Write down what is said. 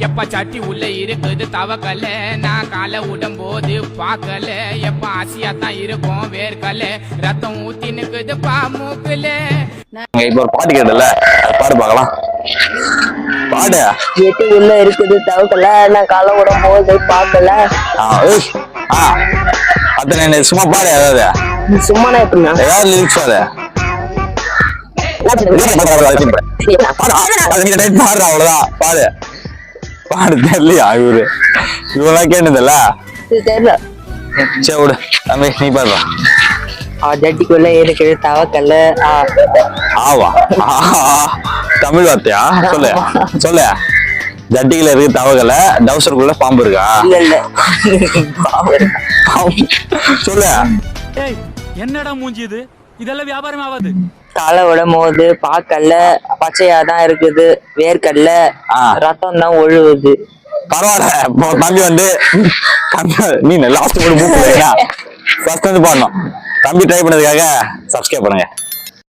எப்ப சட்டி உள்ள இருக்குது தவக்கல நான் காலை விடும் போது பாக்கல எப்ப ஆசையா தான் இருக்கும் வேர்க்கல ரத்தம் ஊத்தி நிக்குது மூக்குல. இப்ப ஒரு பாட்டு கேட்டல பாடு பாக்கலாம். பாடு. சட்டி உள்ள இருக்குது தவக்கல நான் காலை விடும் போது பாக்கல. அத்தனை சும்மா பாடு. ஏதாவது சும்மா எப்படின்னா ஏதாவது லிரிக்ஸ் பாடு. பாடு அவ்வளவுதான். பாடு பாடு தெரியலையா இவரு இவெல்லாம் கேட்டதில்ல. தெரியல. சரி விடு தம்பி நீ பாடுறா. ஜட்டிக்குள்ள இருக்குது தவக்கல்ல. ஆவா தமிழ் வார்த்தையா? சொல்லு சொல்லு. ஜட்டிக்குள்ள இருக்கு தவக்கல டவுசருக்குள்ள பாம்பு இருக்கா? இல்ல சொல்லு. என்னடா மூஞ்சி இது? இதெல்லாம் வியாபாரம் ஆகாது. காலை விடும் போது பாக்கல்ல பச்சையாதான் இருக்குது வேர்க்கல்ல ரத்தம் தான் ஒழுகுது. பரவாயில்ல தம்பி வந்து நீ லாஸ்ட் போட்டு மூக்கு ஃபர்ஸ்ட் வந்து பாடணும். தம்பி ட்ரை பண்ணதுக்காக சப்ஸ்கிரைப் பண்ணுங்க.